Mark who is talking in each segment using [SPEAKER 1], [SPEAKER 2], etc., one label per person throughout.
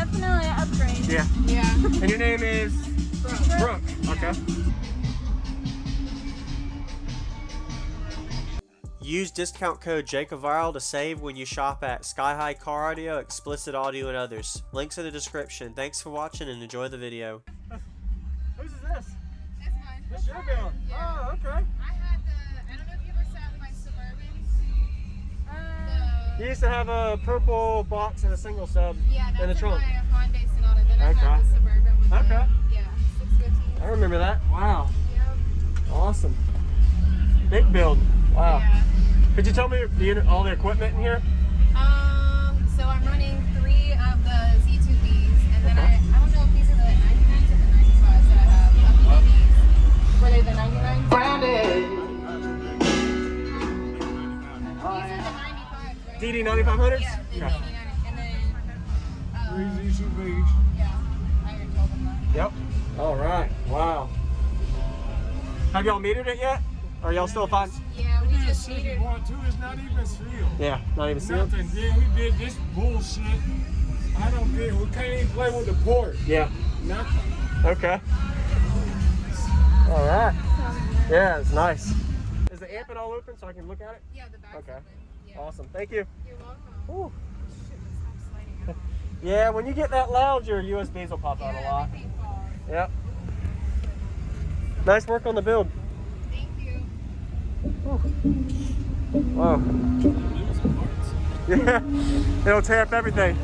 [SPEAKER 1] definitely an upgrade.
[SPEAKER 2] Yeah.
[SPEAKER 1] Yeah.
[SPEAKER 2] And your name is? Brooke. Okay. Use discount code JacobViral to save when you shop at SkyHigh Car Audio, Explicit Audio, and others. Links in the description. Thanks for watching and enjoy the video. Whose is this?
[SPEAKER 1] It's mine.
[SPEAKER 2] This your build?
[SPEAKER 1] Yeah.
[SPEAKER 2] Oh, okay.
[SPEAKER 1] I had I don't know if you ever sat in my Suburban.
[SPEAKER 2] You used to have a purple box and a single sub in the trunk.
[SPEAKER 1] Yeah, that's in my Hyundai Sonata. Then I had the Suburban with the, 615.
[SPEAKER 2] I remember that. Wow.
[SPEAKER 1] Yep.
[SPEAKER 2] Awesome. Big build. Wow.
[SPEAKER 1] Yeah.
[SPEAKER 2] Could you tell me all the equipment in here?
[SPEAKER 1] So I'm running 3 of the Z2Bs, and then I don't know if these are the 99s or the 95s that I have. I'm these. Were they the 99s? Branded. These are the 95s, right?
[SPEAKER 2] DD 9500s?
[SPEAKER 1] Yeah, the
[SPEAKER 2] Okay.
[SPEAKER 1] 89. And then
[SPEAKER 3] 3 Z2Bs.
[SPEAKER 1] yeah, I already told them that.
[SPEAKER 2] Yep. All right. Wow. Have y'all metered it yet? Or y'all still fine?
[SPEAKER 1] Yeah, we just
[SPEAKER 3] City
[SPEAKER 1] needed.
[SPEAKER 3] Part 2 is not even sealed.
[SPEAKER 2] Yeah, not even sealed?
[SPEAKER 3] Nothing. Then we did this bullshit. I don't get it. We can't even play with the port.
[SPEAKER 2] Yeah.
[SPEAKER 3] Nothing.
[SPEAKER 2] Okay. All right. Yeah, it's nice. Is the amp all open so I can look at it?
[SPEAKER 1] Yeah, the back's
[SPEAKER 2] Okay.
[SPEAKER 1] open. Yeah.
[SPEAKER 2] Awesome. Thank you.
[SPEAKER 1] You're welcome.
[SPEAKER 2] Ooh.
[SPEAKER 1] Shit, stop sliding out.
[SPEAKER 2] Yeah, when you get that loud, your USBs will pop out a lot.
[SPEAKER 1] Everything falls.
[SPEAKER 2] Yep. Nice work on the build.
[SPEAKER 1] Thank you.
[SPEAKER 2] Whoa. Yeah, it'll tear up everything.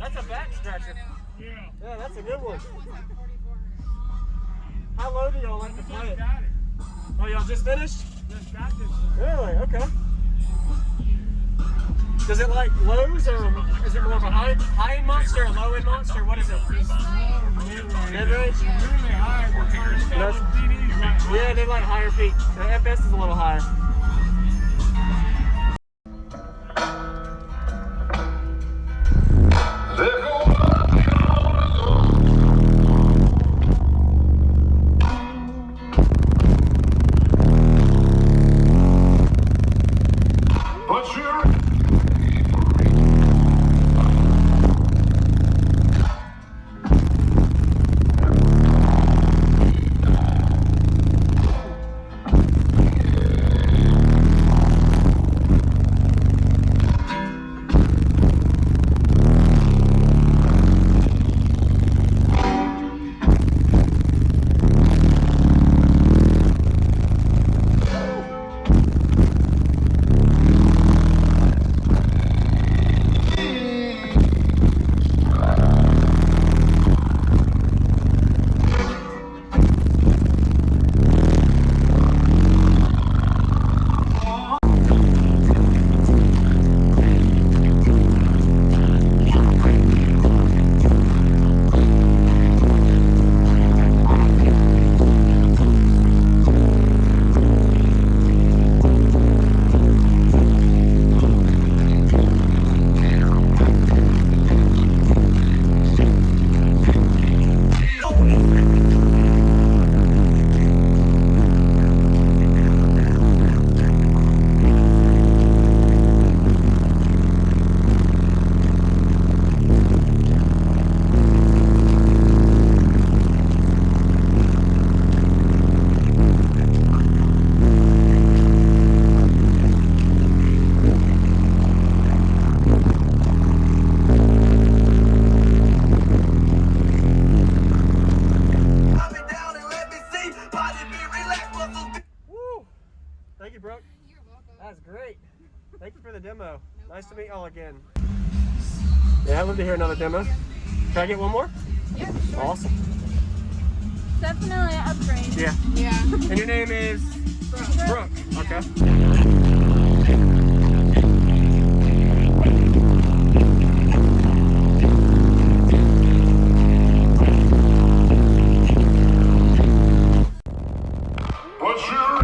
[SPEAKER 2] That's a back stretcher. Yeah, that's a good one. How low do y'all like to play it?
[SPEAKER 3] Got it.
[SPEAKER 2] Oh, y'all just finished?
[SPEAKER 3] Just got this thing.
[SPEAKER 2] Really? Okay. Does it like lows or is it more of a high-end monster or low-end monster? What is it? Mid-range?
[SPEAKER 3] Really high. We're trying to start with DDs right now.
[SPEAKER 2] Yeah, they like higher peaks. The FS is a little higher. the demo. Nice to meet y'all again. Yeah, I'd love to hear another demo. Can I get one more?
[SPEAKER 1] Yeah, sure.
[SPEAKER 2] Awesome.
[SPEAKER 1] Definitely an upgrade.
[SPEAKER 2] Yeah.
[SPEAKER 1] Yeah.
[SPEAKER 2] And your name is?
[SPEAKER 1] Brooke.
[SPEAKER 2] Okay.
[SPEAKER 3] What's your...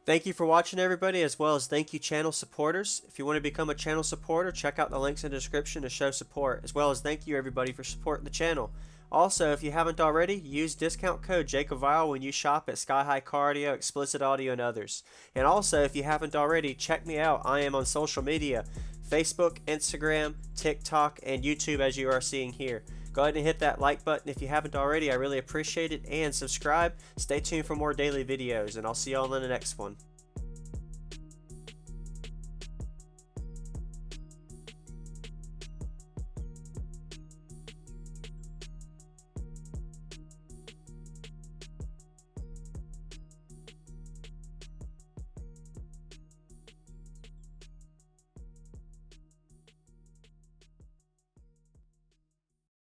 [SPEAKER 2] Thank you for watching, everybody, as well as thank you channel supporters. If you want to become a channel supporter, check out the links in the description to show support, as well as thank you everybody for supporting the channel. Also, if you haven't already, use discount code JacobViral when you shop at SkyHigh Cardio, Explicit Audio, and others. And also, if you haven't already, check me out. I am on social media, Facebook, Instagram, TikTok, and YouTube, as you are seeing here. Go ahead and hit that like button if you haven't already. I really appreciate it. And subscribe. Stay tuned for more daily videos, and I'll see y'all in the next one.